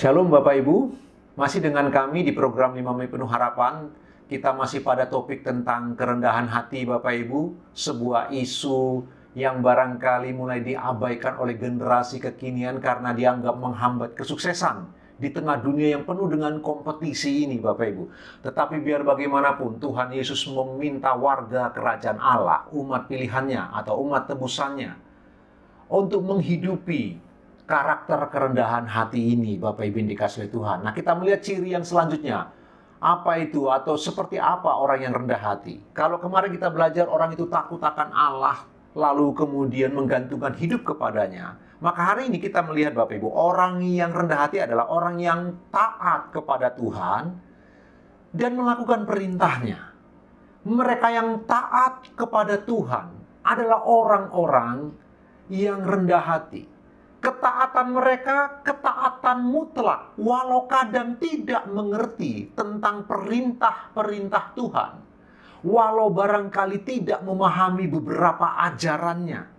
Shalom Bapak Ibu, masih dengan kami di program 5 Menit Penuh Harapan. Kita masih pada topik tentang kerendahan hati Bapak Ibu, sebuah isu yang barangkali mulai diabaikan oleh generasi kekinian karena dianggap menghambat kesuksesan di tengah dunia yang penuh dengan kompetisi ini Bapak Ibu. Tetapi biar bagaimanapun Tuhan Yesus meminta warga kerajaan Allah, umat pilihannya atau umat tebusannya, untuk menghidupi karakter kerendahan hati ini, Bapak Ibu yang dikasihi Tuhan. Nah, kita melihat ciri yang selanjutnya. Apa itu atau seperti apa orang yang rendah hati? Kalau kemarin kita belajar orang itu takut akan Allah, lalu kemudian menggantungkan hidup kepadanya. Maka hari ini kita melihat Bapak Ibu, orang yang rendah hati adalah orang yang taat kepada Tuhan dan melakukan perintahnya. Mereka yang taat kepada Tuhan adalah orang-orang yang rendah hati. Ketaatan mereka, ketaatan mutlak, walau kadang tidak mengerti tentang perintah-perintah Tuhan. Walau barangkali tidak memahami beberapa ajarannya.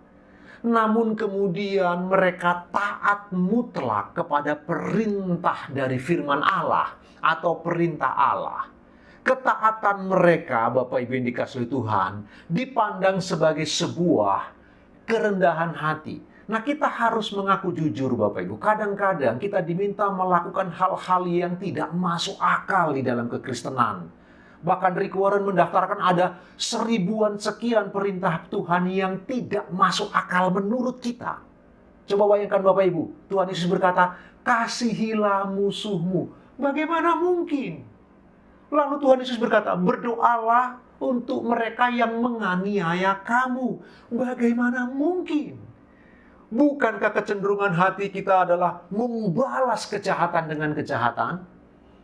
Namun kemudian mereka taat mutlak kepada perintah dari firman Allah atau perintah Allah. Ketaatan mereka, Bapak Ibu yang dikasihi Tuhan, dipandang sebagai sebuah kerendahan hati. Nah, kita harus mengaku jujur Bapak Ibu. Kadang-kadang kita diminta melakukan hal-hal yang tidak masuk akal di dalam kekristenan. Bahkan Rick Warren mendaftarkan ada 1000-an sekian perintah Tuhan yang tidak masuk akal menurut kita. Coba bayangkan Bapak Ibu, Tuhan Yesus berkata, kasihilah musuhmu. Bagaimana mungkin? Lalu Tuhan Yesus berkata, berdoalah untuk mereka yang menganiaya kamu. Bagaimana mungkin? Bukankah kecenderungan hati kita adalah membalas kejahatan dengan kejahatan?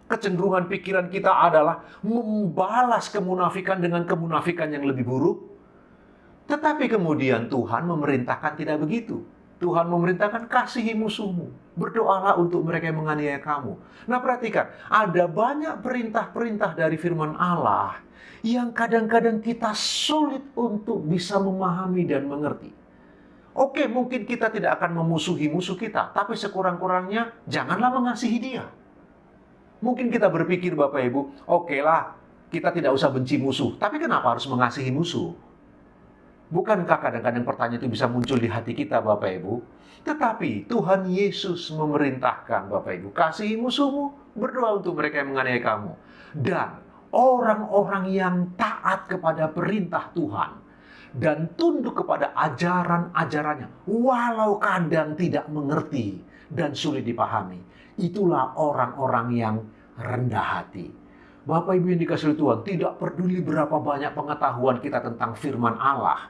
Kecenderungan pikiran kita adalah membalas kemunafikan dengan kemunafikan yang lebih buruk? Tetapi kemudian Tuhan memerintahkan tidak begitu. Tuhan memerintahkan kasihi musuhmu. Berdoalah untuk mereka yang menganiaya kamu. Nah, perhatikan, ada banyak perintah-perintah dari firman Allah yang kadang-kadang kita sulit untuk bisa memahami dan mengerti. Oke, mungkin kita tidak akan memusuhi musuh kita, tapi sekurang-kurangnya janganlah mengasihi dia. Mungkin kita berpikir Bapak Ibu, oke lah, kita tidak usah benci musuh, tapi kenapa harus mengasihi musuh? Bukankah kadang-kadang pertanyaan itu bisa muncul di hati kita Bapak Ibu? Tetapi Tuhan Yesus memerintahkan Bapak Ibu, kasihi musuhmu, berdoa untuk mereka yang menganiaya kamu. Dan orang-orang yang taat kepada perintah Tuhan dan tunduk kepada ajaran-ajarannya, walau kadang tidak mengerti dan sulit dipahami. Itulah orang-orang yang rendah hati. Bapak Ibu yang dikasihi Tuhan, tidak peduli berapa banyak pengetahuan kita tentang firman Allah.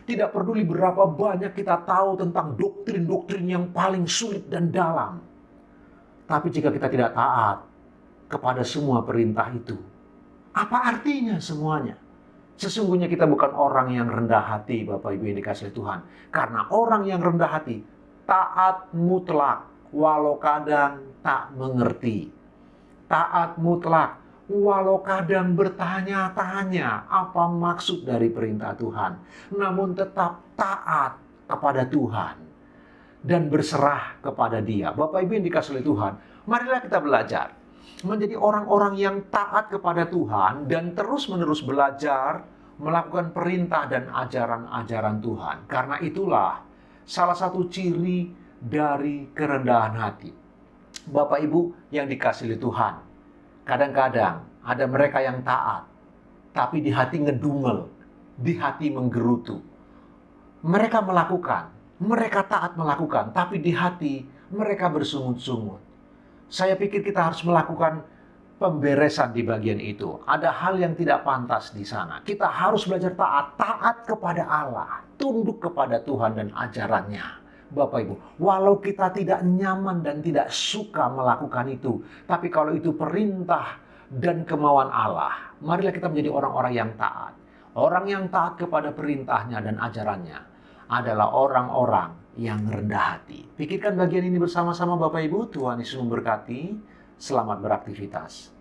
Tidak peduli berapa banyak kita tahu tentang doktrin-doktrin yang paling sulit dan dalam. Tapi jika kita tidak taat kepada semua perintah itu, apa artinya semuanya? Sesungguhnya kita bukan orang yang rendah hati, Bapak Ibu yang dikasihi Tuhan. Karena orang yang rendah hati, taat mutlak, walau kadang tak mengerti. Taat mutlak, walau kadang bertanya-tanya apa maksud dari perintah Tuhan. Namun tetap taat kepada Tuhan dan berserah kepada Dia. Bapak Ibu yang dikasihi Tuhan, marilah kita belajar menjadi orang-orang yang taat kepada Tuhan dan terus-menerus belajar melakukan perintah dan ajaran-ajaran Tuhan. Karena itulah salah satu ciri dari kerendahan hati. Bapak Ibu yang dikasihi Tuhan, kadang-kadang ada mereka yang taat, tapi di hati ngedumel, di hati menggerutu. Mereka melakukan, mereka taat melakukan, tapi di hati mereka bersungut-sungut. Saya pikir kita harus melakukan pemberesan di bagian itu. Ada hal yang tidak pantas di sana. Kita harus belajar taat kepada Allah, tunduk kepada Tuhan dan ajarannya. Bapak Ibu, walau kita tidak nyaman dan tidak suka melakukan itu, tapi kalau itu perintah dan kemauan Allah, marilah kita menjadi orang-orang yang taat. Orang yang taat kepada perintahnya dan ajarannya adalah orang-orang yang rendah hati. Pikirkan bagian ini bersama-sama Bapak Ibu. Tuhan Yesus memberkati. Selamat beraktivitas.